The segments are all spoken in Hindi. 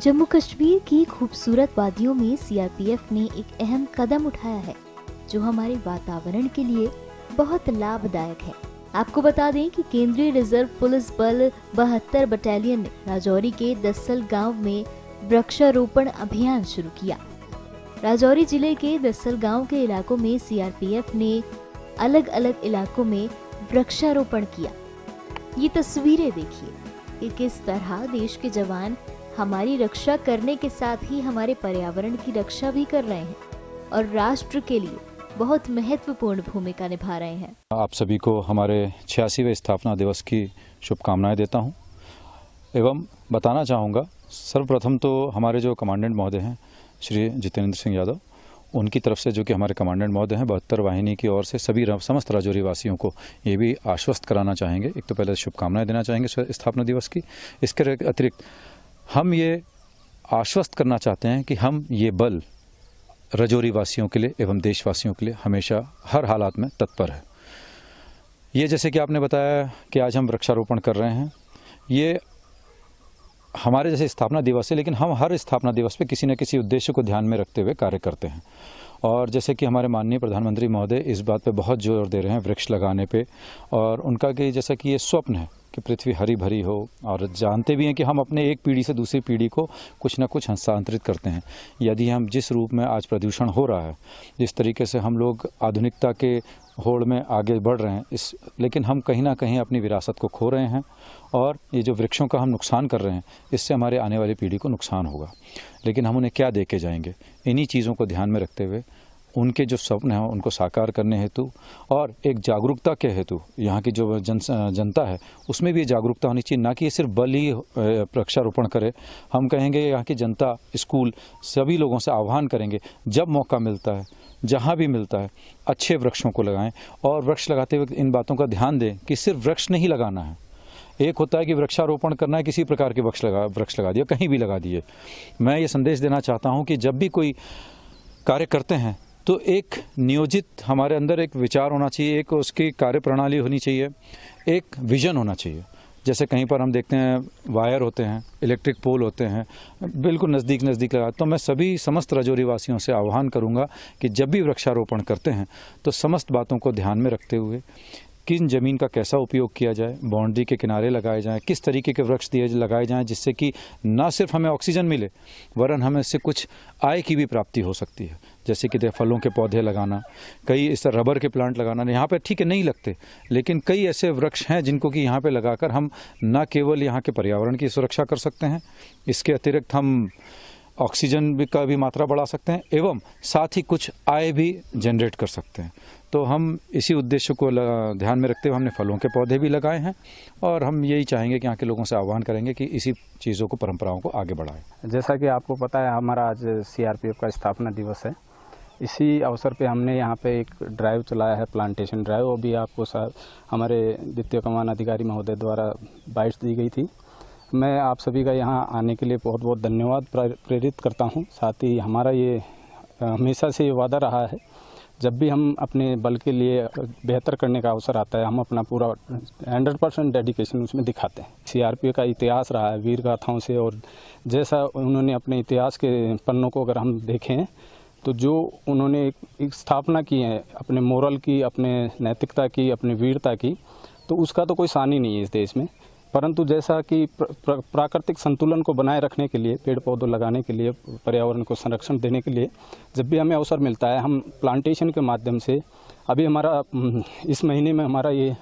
जम्मू कश्मीर की खूबसूरत वादियों में सीआरपीएफ ने एक अहम कदम उठाया है जो हमारे वातावरण के लिए बहुत लाभदायक है। आपको बता दें कि केंद्रीय रिजर्व पुलिस बल 72 बटालियन ने राजौरी के दस्सल गांव में वृक्षारोपण अभियान शुरू किया। राजौरी जिले के दस्सल गांव के इलाकों में सीआरपीएफ ने अलग अलग इलाकों में वृक्षारोपण किया। ये तस्वीरें देखिए कि किस तरह देश के जवान हमारी रक्षा करने के साथ ही हमारे पर्यावरण की रक्षा भी कर रहे हैं और राष्ट्र के लिए बहुत महत्वपूर्ण भूमिका निभा रहे हैं। आप सभी को हमारे 86वें स्थापना दिवस की शुभकामनाएं देता हूं एवं बताना चाहूँगा, सर्वप्रथम तो हमारे जो कमांडेंट महोदय हैं श्री जितेंद्र सिंह यादव, उनकी तरफ से जो कि हमारे कमांडेंट महोदय हैं 72 वाहिनी की ओर से सभी समस्त राजौरी वासियों को ये भी आश्वस्त कराना चाहेंगे। एक तो पहले शुभकामनाएं देना चाहेंगे स्थापना दिवस की। इसके अतिरिक्त हम ये आश्वस्त करना चाहते हैं कि हम ये बल राजौरी वासियों के लिए एवं देशवासियों के लिए हमेशा हर हालात में तत्पर है। ये जैसे कि आपने बताया कि आज हम वृक्षारोपण कर रहे हैं, ये हमारे जैसे स्थापना दिवस है, लेकिन हम हर स्थापना दिवस पे किसी न किसी उद्देश्य को ध्यान में रखते हुए कार्य करते हैं। और जैसे कि हमारे माननीय प्रधानमंत्री महोदय इस बात पे बहुत जोर दे रहे हैं वृक्ष लगाने पे, और उनका कि जैसा कि ये स्वप्न है कि पृथ्वी हरी भरी हो, और जानते भी हैं कि हम अपने एक पीढ़ी से दूसरी पीढ़ी को कुछ न कुछ हस्तांतरित करते हैं। यदि हम जिस रूप में आज प्रदूषण हो रहा है, जिस तरीके से हम लोग आधुनिकता के होड़ में आगे बढ़ रहे हैं लेकिन हम कहीं ना कहीं अपनी विरासत को खो रहे हैं, और ये जो वृक्षों का हम नुकसान कर रहे हैं इससे हमारे आने वाली पीढ़ी को नुकसान होगा। लेकिन हम उन्हें क्या दे के जाएंगे? इन्हीं चीज़ों को ध्यान में रखते हुए उनके जो स्वप्न हैं उनको साकार करने हेतु और एक जागरूकता के हेतु यहाँ की जो जनता है उसमें भी जागरूकता होनी चाहिए, ना कि ये सिर्फ बल ही वृक्षारोपण करे। हम कहेंगे यहाँ की जनता, स्कूल, सभी लोगों से आह्वान करेंगे, जब मौका मिलता है, जहाँ भी मिलता है, अच्छे वृक्षों को लगाएं। और वृक्ष लगाते वक्त इन बातों का ध्यान दें कि सिर्फ वृक्ष नहीं लगाना है। एक होता है कि वृक्षारोपण करना है, किसी प्रकार के वृक्ष लगा दिया, कहीं भी लगा दिए। मैं ये संदेश देना चाहता हूँ कि जब भी कोई कार्य करते हैं तो एक नियोजित हमारे अंदर एक विचार होना चाहिए, एक उसकी कार्य प्रणाली होनी चाहिए, एक विजन होना चाहिए। जैसे कहीं पर हम देखते हैं वायर होते हैं, इलेक्ट्रिक पोल होते हैं, बिल्कुल नज़दीक लगा। तो मैं सभी समस्त राजौरी वासियों से आह्वान करूंगा कि जब भी वृक्षारोपण करते हैं तो समस्त बातों को ध्यान में रखते हुए किन ज़मीन का कैसा उपयोग किया जाए, बाउंड्री के किनारे लगाए जाएं, किस तरीके के वृक्ष लगाए जाएं जिससे कि न सिर्फ हमें ऑक्सीजन मिले वरन हमें इससे कुछ आय की भी प्राप्ति हो सकती है। जैसे कि फलों के पौधे लगाना, कई इस तरह रबर के प्लांट लगाना। यहाँ पे ठीक है नहीं लगते, लेकिन कई ऐसे वृक्ष हैं जिनको कि यहाँ पे लगाकर हम न केवल यहाँ के पर्यावरण की सुरक्षा कर सकते हैं, इसके अतिरिक्त हम ऑक्सीजन का भी मात्रा बढ़ा सकते हैं एवं साथ ही कुछ आय भी जनरेट कर सकते हैं। तो हम इसी उद्देश्य को ध्यान में रखते हुए हमने फलों के पौधे भी लगाए हैं, और हम यही चाहेंगे कि यहाँ के लोगों से आह्वान करेंगे कि इसी चीज़ों को, परंपराओं को आगे बढ़ाएं। जैसा कि आपको पता है हमारा आज सीआरपीएफ का स्थापना दिवस है। इसी अवसर पे हमने यहाँ पे एक ड्राइव चलाया है, प्लांटेशन ड्राइव। वो भी आपको हमारे द्वितीय कमान अधिकारी महोदय द्वारा बाइट्स दी गई थी। मैं आप सभी का यहाँ आने के लिए बहुत बहुत धन्यवाद प्रेरित करता हूँ। साथ ही हमारा ये हमेशा से ये वादा रहा है, जब भी हम अपने बल के लिए बेहतर करने का अवसर आता है हम अपना पूरा 100% डेडिकेशन उसमें दिखाते हैं। सीआरपीएफ का इतिहास रहा है वीर गाथाओं से, और जैसा उन्होंने अपने इतिहास के पन्नों को अगर हम देखें तो जो उन्होंने एक स्थापना की है अपने मोरल की, अपने नैतिकता की, अपने वीरता की, तो उसका तो कोई सानी नहीं है इस देश में। परंतु जैसा कि प्राकृतिक संतुलन को बनाए रखने के लिए, पेड़ पौधे लगाने के लिए, पर्यावरण को संरक्षण देने के लिए जब भी हमें अवसर मिलता है हम प्लांटेशन के माध्यम से, अभी हमारा इस महीने में हमारा ये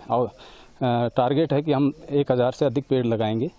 टारगेट है कि हम 1000 से अधिक पेड़ लगाएंगे।